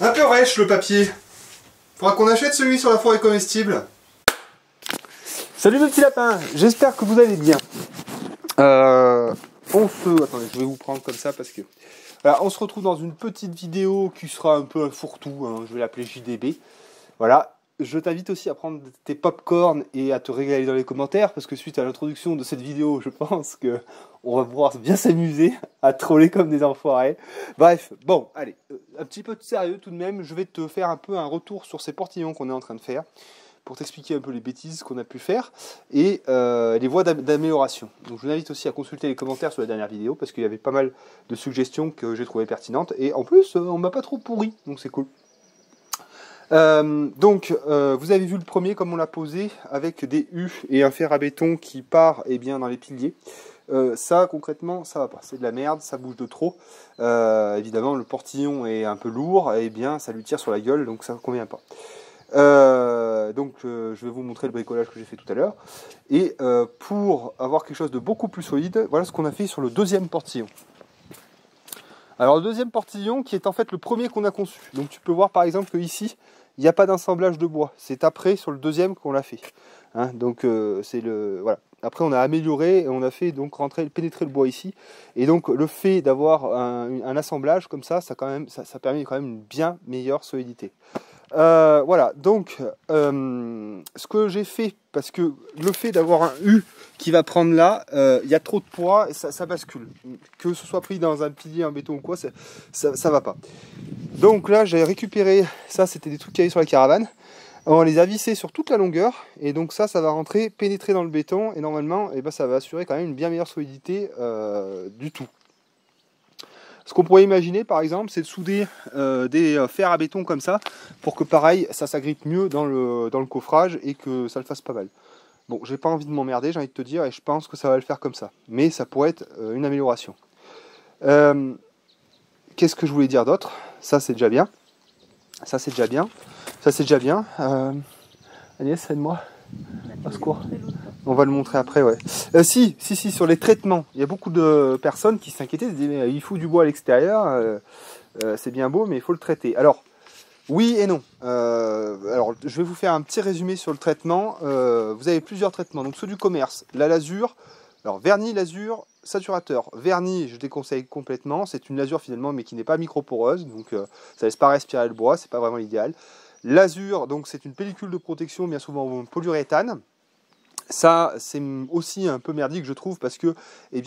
Un peu rêche le papier. Faudra qu'on achète celui sur la forêt comestible. Salut mes petits lapins, j'espère que vous allez bien. Attendez, je vais vous prendre comme ça parce que... Voilà, on se retrouve dans une petite vidéo qui sera un peu un fourre-tout, hein. Je vais l'appeler JDB. Voilà, je t'invite aussi à prendre tes pop-corn et à te régaler dans les commentaires parce que suite à l'introduction de cette vidéo, je pense que on va pouvoir bien s'amuser à troller comme des enfoirés. Bref, bon, allez, un petit peu de sérieux tout de même, je vais te faire un peu un retour sur ces portillons qu'on est en train de faire pour t'expliquer un peu les bêtises qu'on a pu faire et les voies d'amélioration. Donc je vous invite aussi à consulter les commentaires sur la dernière vidéo parce qu'il y avait pas mal de suggestions que j'ai trouvées pertinentes et en plus on m'a pas trop pourri, donc c'est cool. Vous avez vu le premier comme on l'a posé avec des U et un fer à béton qui part bien, dans les piliers. Ça concrètement ça va pas, c'est de la merde, ça bouge de trop. Évidemment le portillon est un peu lourd et bien ça lui tire sur la gueule donc ça ne convient pas. Je vais vous montrer le bricolage que j'ai fait tout à l'heure. Et pour avoir quelque chose de beaucoup plus solide, voilà ce qu'on a fait sur le deuxième portillon. Alors le deuxième portillon qui est en fait le premier qu'on a conçu. Donc tu peux voir par exemple que ici il n'y a pas d'assemblage de bois. C'est après sur le deuxième qu'on l'a fait. Hein, voilà. Après on a amélioré et on a fait donc pénétrer le bois ici. Et donc le fait d'avoir un assemblage comme ça, ça permet quand même une bien meilleure solidité. Voilà, donc ce que j'ai fait, parce que le fait d'avoir un U qui va prendre là, il y a trop de poids et ça bascule. Que ce soit pris dans un pilier en béton ou quoi, ça va pas. Donc là, j'ai récupéré, ça c'était des trucs qu'il y avait sur la caravane. On les a vissés sur toute la longueur et donc ça va rentrer, pénétrer dans le béton et normalement, ça va assurer quand même une bien meilleure solidité du tout. Ce qu'on pourrait imaginer par exemple, c'est de souder des fers à béton comme ça, pour que pareil, ça s'agrippe mieux dans le coffrage et que ça le fasse pas mal. Bon, j'ai pas envie de m'emmerder, j'ai envie de te dire, et je pense que ça va le faire comme ça. Mais ça pourrait être une amélioration. Qu'est-ce que je voulais dire d'autre? Ça c'est déjà bien. Ça c'est déjà bien. Ça c'est déjà bien. Agnès, aide-moi. Au secours. On va le montrer après, ouais. Si, sur les traitements. Il y a beaucoup de personnes qui s'inquiétaient, se disaient, il faut du bois à l'extérieur, c'est bien beau, mais il faut le traiter. Alors, oui et non. Alors, je vais vous faire un petit résumé sur le traitement. Vous avez plusieurs traitements. Donc, ceux du commerce, la lasure. Alors, vernis, lasure, saturateur. Vernis, je déconseille complètement. C'est une lasure finalement, mais qui n'est pas microporeuse. Donc, ça laisse pas respirer le bois. C'est pas vraiment l'idéal. L'azur, donc c'est une pellicule de protection, bien souvent en polyuréthane. Ça, c'est aussi un peu merdique, je trouve, parce que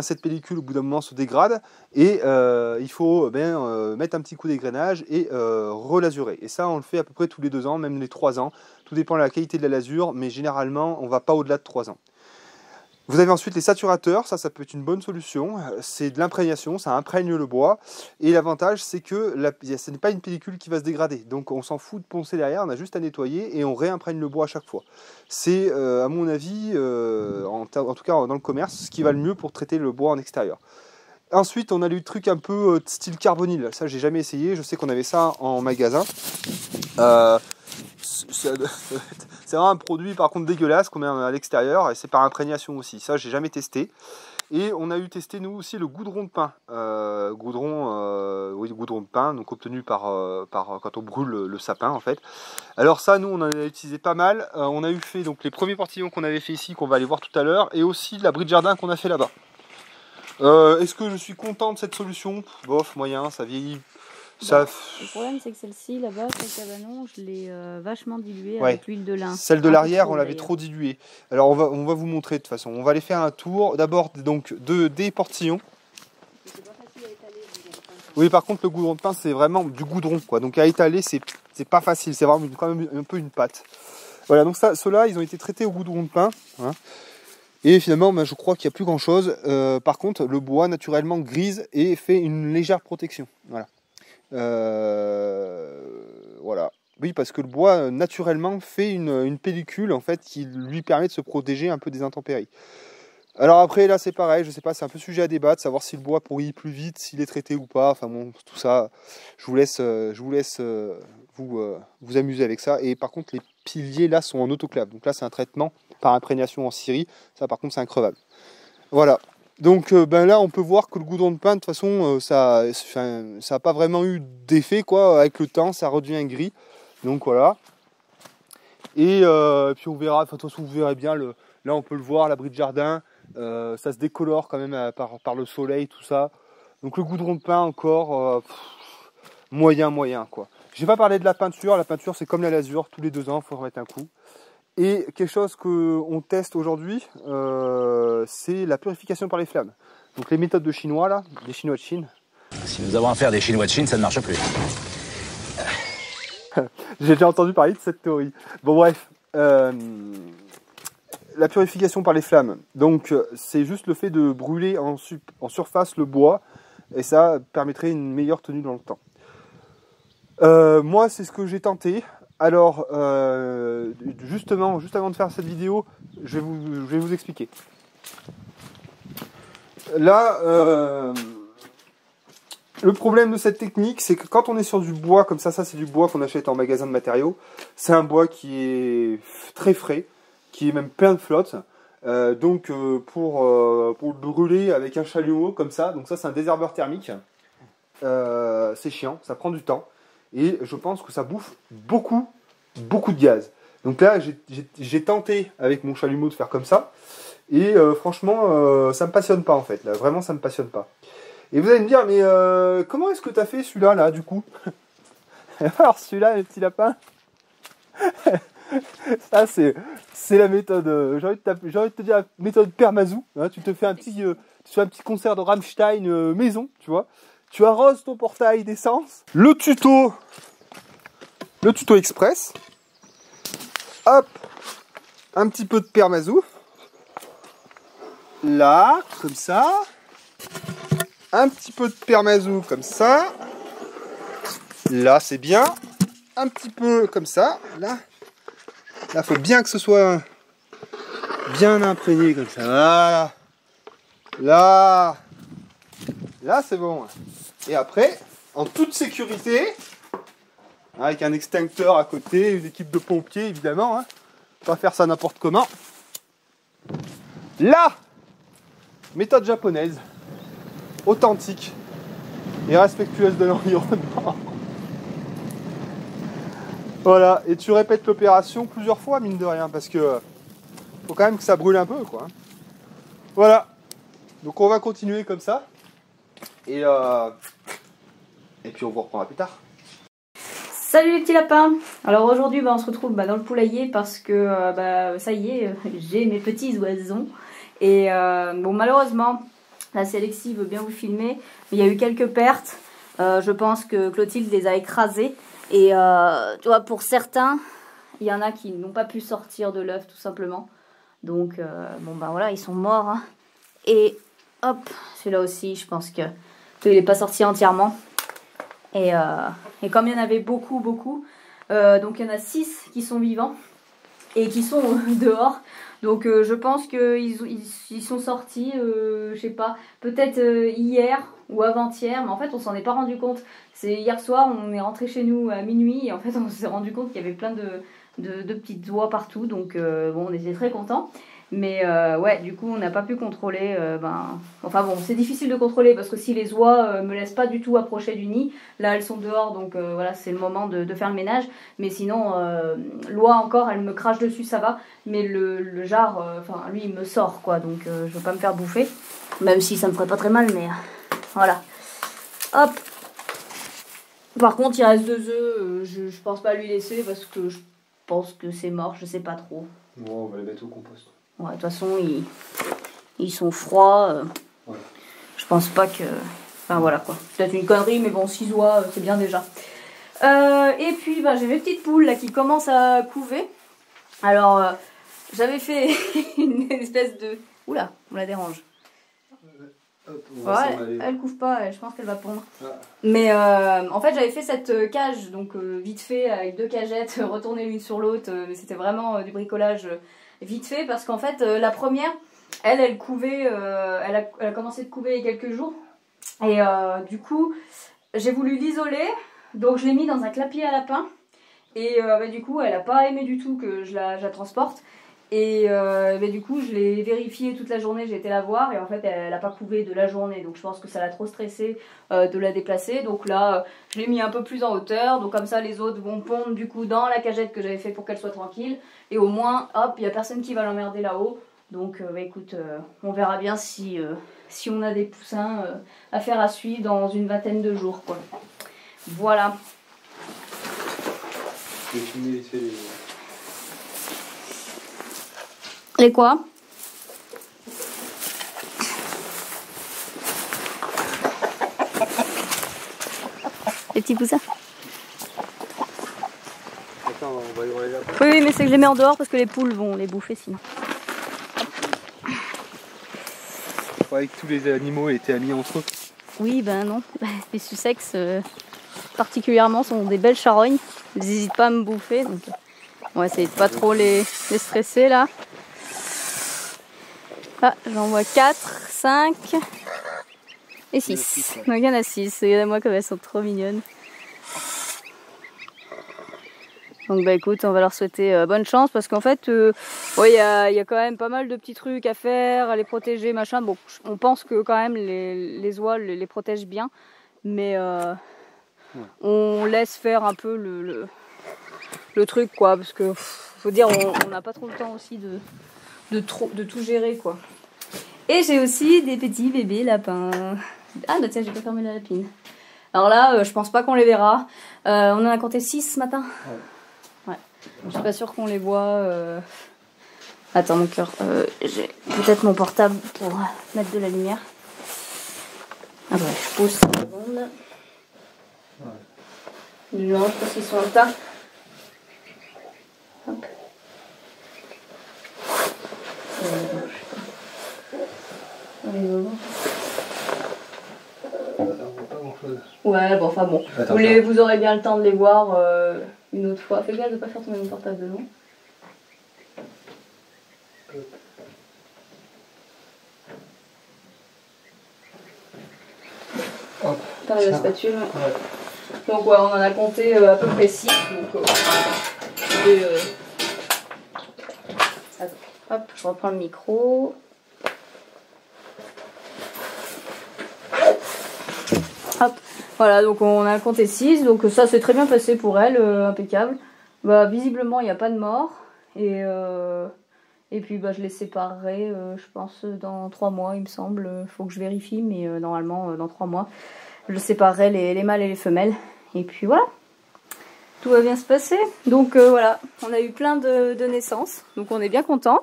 cette pellicule, au bout d'un moment, se dégrade et il faut mettre un petit coup d'égrainage et relasurer. Et ça, on le fait à peu près tous les 2 ans, même les 3 ans. Tout dépend de la qualité de la lasure, mais généralement, on ne va pas au-delà de 3 ans. Vous avez ensuite les saturateurs, ça peut être une bonne solution. C'est de l'imprégnation, ça imprègne le bois. Et l'avantage, c'est que ce n'est pas une pellicule qui va se dégrader. Donc on s'en fout de poncer derrière, on a juste à nettoyer et on réimprègne le bois à chaque fois. C'est, à mon avis, en tout cas dans le commerce, ce qui va le mieux pour traiter le bois en extérieur. Ensuite, on a le truc un peu style carbonyle. Ça, j'ai jamais essayé. Je sais qu'on avait ça en magasin. C'est vraiment un produit par contre dégueulasse qu'on met à l'extérieur et c'est par imprégnation aussi. Ça, j'ai jamais testé. Et on a eu testé nous aussi le goudron de pin. Goudron de pin, donc obtenu par quand on brûle le sapin en fait. Alors ça, nous, on en a utilisé pas mal. On a eu fait donc les premiers portillons qu'on avait fait ici, qu'on va aller voir tout à l'heure, et aussi l'abri de jardin qu'on a fait là-bas. Est-ce que je suis content de cette solution? Bof, moyen, ça vieillit. Ça... Le problème, c'est que celle-ci, là-bas, sur le cabanon, je l'ai vachement diluée ouais. avec l'huile de lin. Celle de l'arrière, on l'avait trop diluée. Alors, on va vous montrer de toute façon. On va aller faire un tour. D'abord, donc, des portillons. C'est pas facile à étaler. Oui, par contre, le goudron de pin, c'est vraiment du goudron, quoi. Donc, à étaler, c'est pas facile. C'est vraiment quand même un peu une pâte. Voilà, donc ceux-là, ils ont été traités au goudron de pin. Hein. Et finalement, je crois qu'il n'y a plus grand-chose. Par contre, le bois, naturellement, grise et fait une légère protection. Voilà. Voilà. Oui, parce que le bois, naturellement, fait une pellicule, en fait, qui lui permet de se protéger un peu des intempéries. Alors après, là, c'est pareil, je sais pas, c'est un peu sujet à débattre, savoir si le bois pourrit plus vite, s'il est traité ou pas. Enfin bon, tout ça, je vous laisse vous amuser avec ça. Et par contre, les piliers, là, sont en autoclave. Donc là, c'est un traitement par imprégnation en scierie. Ça, par contre, c'est increvable. Voilà. Donc ben là on peut voir que le goudron de pin de toute façon ça n'a pas vraiment eu d'effet quoi, avec le temps ça redevient gris. Donc voilà. Et puis on verra, de toute façon vous verrez bien, là on peut le voir, l'abri de jardin, ça se décolore quand même par le soleil, tout ça. Donc le goudron de pin encore, moyen quoi. J'ai pas parlé de la peinture c'est comme la lasure, tous les 2 ans il faut remettre un coup. Et quelque chose qu'on teste aujourd'hui, c'est la purification par les flammes. Donc les méthodes de Chinois là, des Chinois de Chine. Si nous avons affaire à des Chinois de Chine, ça ne marche plus. J'ai déjà entendu parler de cette théorie. Bon bref, la purification par les flammes. Donc c'est juste le fait de brûler en surface le bois et ça permettrait une meilleure tenue dans le temps. Moi c'est ce que j'ai tenté. Alors justement, juste avant de faire cette vidéo, je vais vous expliquer. Là, le problème de cette technique, c'est que quand on est sur du bois comme ça c'est du bois qu'on achète en magasin de matériaux, c'est un bois qui est très frais, qui est même plein de flotte. Donc pour le brûler avec un chalumeau comme ça, donc ça c'est un désherbeur thermique, c'est chiant, ça prend du temps. Et je pense que ça bouffe beaucoup de gaz. Donc là, j'ai tenté avec mon chalumeau de faire comme ça. Et franchement, ça me passionne pas en fait. Là, vraiment, ça me passionne pas. Et vous allez me dire, mais comment est-ce que tu as fait celui-là, là, du coup? Alors celui-là, les petits lapins, ça c'est la méthode, j'ai envie de te dire la méthode Permazou. Hein, tu fais un petit concert de Rammstein maison, tu vois. Tu arroses ton portail d'essence. Le tuto express. Hop, un petit peu de Permazou. Là, comme ça. Un petit peu de Permazou comme ça. Là, c'est bien. Un petit peu comme ça. Là, faut bien que ce soit bien imprégné comme ça. Voilà. Là, c'est bon. Et après, en toute sécurité, avec un extincteur à côté, une équipe de pompiers évidemment, hein, pas faire ça n'importe comment. Là, méthode japonaise, authentique et respectueuse de l'environnement. Voilà, et tu répètes l'opération plusieurs fois, mine de rien, parce que faut quand même que ça brûle un peu, quoi. Voilà, donc on va continuer comme ça. Et puis on vous reprendra plus tard. Salut les petits lapins. Alors aujourd'hui on se retrouve dans le poulailler parce que ça y est, j'ai mes petits oisons. Et bon, malheureusement, la Alexis veut bien vous filmer, mais il y a eu quelques pertes. Je pense que Clotilde les a écrasés. Et tu vois, pour certains, il y en a qui n'ont pas pu sortir de l'œuf tout simplement. Donc bon voilà, ils sont morts. Hein. Et hop, celui-là aussi, je pense que il n'est pas sorti entièrement. Et comme il y en avait beaucoup, donc il y en a 6 qui sont vivants et qui sont dehors. Donc je pense qu'ils sont sortis, je sais pas, peut-être hier ou avant-hier, mais en fait on s'en est pas rendu compte. C'est hier soir, on est rentré chez nous à minuit et en fait on s'est rendu compte qu'il y avait plein de petites oies partout. Donc bon, on était très contents. Mais ouais, du coup, on n'a pas pu contrôler. Enfin bon, c'est difficile de contrôler parce que si les oies me laissent pas du tout approcher du nid, là elles sont dehors, donc voilà, c'est le moment de faire le ménage. Mais sinon, l'oie encore, elle me crache dessus, ça va. Mais le jar, lui, il me sort quoi, donc je veux pas me faire bouffer. Même si ça me ferait pas très mal, mais voilà. Hop. Par contre, il reste 2 œufs. Je pense pas lui laisser parce que je pense que c'est mort, je sais pas trop. Bon, on va les mettre au compost. Ouais, de toute façon, ils sont froids. Ouais. Je pense pas que... Enfin, voilà, quoi. Peut-être une connerie, mais bon, 6 oies, c'est bien déjà. Et puis, j'ai mes petites poules, là, qui commencent à couver. Alors, j'avais fait une espèce de... Oula, on la dérange. Ouais, elle couvre pas, je pense qu'elle va pondre. Ah. Mais en fait, j'avais fait cette cage, donc vite fait, avec 2 cagettes, retournées l'une sur l'autre. Mais c'était vraiment du bricolage... vite fait parce qu'en fait la première elle couvait, elle a commencé de couver il y a quelques jours et du coup j'ai voulu l'isoler, donc je l'ai mis dans un clapier à lapin et du coup elle a pas aimé du tout que je la transporte Et du coup, je l'ai vérifié toute la journée, j'ai été la voir et en fait, elle n'a pas couvé de la journée. Donc je pense que ça l'a trop stressé de la déplacer. Donc là, je l'ai mis un peu plus en hauteur. Donc comme ça, les autres vont pondre du coup dans la cagette que j'avais fait pour qu'elle soit tranquille. Et au moins, hop, il n'y a personne qui va l'emmerder là-haut. Donc écoute, on verra bien si on a des poussins à faire à suivre dans une vingtaine de jours, quoi. Voilà. Je vais filmer vite fait les... Et quoi? Les petits poussins. Attends, on va y voir les lapins. Oui, mais c'est que je les mets en dehors parce que les poules vont les bouffer sinon. Je croyais que tous les animaux étaient amis entre eux. Oui, ben non. Les Sussex, particulièrement, sont des belles charognes. Ils n'hésitent pas à me bouffer. Donc on va essayer de pas trop les stresser là. Ah, j'en vois 4, 5 et 6. Donc il y en a 6. Regardez-moi comme elles sont trop mignonnes. Donc bah écoute, on va leur souhaiter bonne chance parce qu'en fait, il y a quand même pas mal de petits trucs à faire, à les protéger, machin. Bon, on pense que quand même les oies les protègent bien, mais on laisse faire un peu le truc, quoi, parce que faut dire, on n'a pas trop le temps aussi de tout gérer, quoi. Et j'ai aussi des petits bébés lapins. Ah bah tiens, j'ai pas fermé la lapine. Alors là, je pense pas qu'on les verra. On en a compté 6 ce matin. Ouais. Je suis pas sûre qu'on les voit. Attends mon cœur, j'ai peut-être mon portable pour mettre de la lumière. Ah bah je pose 5 secondes. Non, je pense qu'ils sont en tas. Hop. Ouais, bon, enfin bon. Vous aurez bien le temps de les voir une autre fois. Fais gaffe de ne pas faire tomber mon portable dedans. T'arrives la spatule. Ouais. Donc ouais, on en a compté à peu près 6. Donc hop, je reprends le micro. Hop, voilà, donc on a compté 6, donc ça s'est très bien passé pour elle, impeccable. Bah, visiblement, il n'y a pas de mort, et puis bah, je les séparerai, je pense, dans 3 mois, il me semble. Il faut que je vérifie, mais normalement, dans 3 mois, je séparerai les mâles et les femelles. Et puis voilà, tout va bien se passer. Donc voilà, on a eu plein de naissances, donc on est bien content.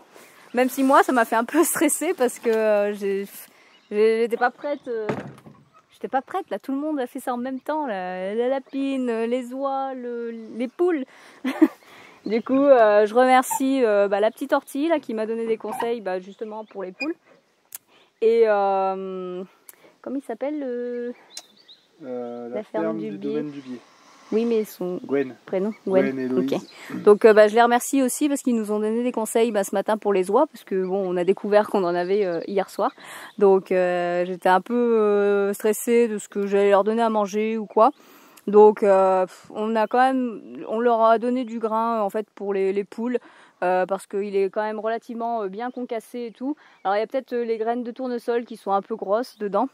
Même si moi, ça m'a fait un peu stresser parce que j'étais pas prête. J'étais pas prête, là, tout le monde a fait ça en même temps, la lapine, les oies, les poules. Du coup, je remercie la petite ortie là, qui m'a donné des conseils justement pour les poules. Et comment il s'appelle la ferme du domaine du Biais. Oui, mais son prénom Gwen et Loïs. Okay. Donc je les remercie aussi parce qu'ils nous ont donné des conseils ce matin pour les oies, parce que bon, on a découvert qu'on en avait hier soir. Donc j'étais un peu stressée de ce que j'allais leur donner à manger ou quoi. Donc on leur a donné du grain en fait pour les poules. Parce qu'il est quand même relativement bien concassé et tout. Alors il y a peut-être les graines de tournesol qui sont un peu grosses dedans.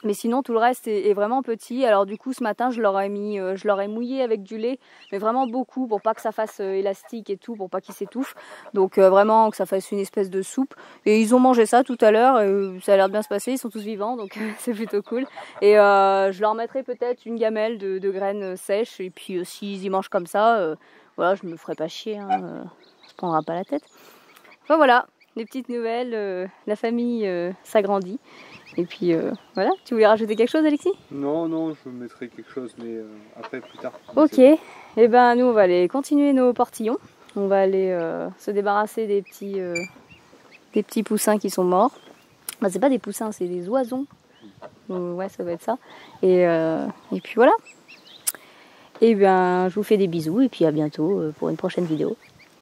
Mais sinon tout le reste est vraiment petit. Alors du coup ce matin je leur ai mouillé avec du lait, mais vraiment beaucoup pour pas que ça fasse élastique et tout, pour pas qu'ils s'étouffent. Donc vraiment que ça fasse une espèce de soupe. Et ils ont mangé ça tout à l'heure, ça a l'air de bien se passer, ils sont tous vivants, donc c'est plutôt cool. Et je leur mettrai peut-être une gamelle de graines sèches, et puis s'ils y mangent comme ça, voilà, je me ferai pas chier, hein, on se prendra pas la tête. Enfin voilà, des petites nouvelles, la famille s'agrandit. Et puis voilà, tu voulais rajouter quelque chose, Alexis? Non, je mettrai quelque chose, mais après, plus tard. Ok, et ben nous on va aller continuer nos portillons. On va aller se débarrasser des petits poussins qui sont morts. Bah, c'est pas des poussins, c'est des oisons. Ouais, ça va être ça. Et puis voilà. Et bien je vous fais des bisous et puis à bientôt pour une prochaine vidéo.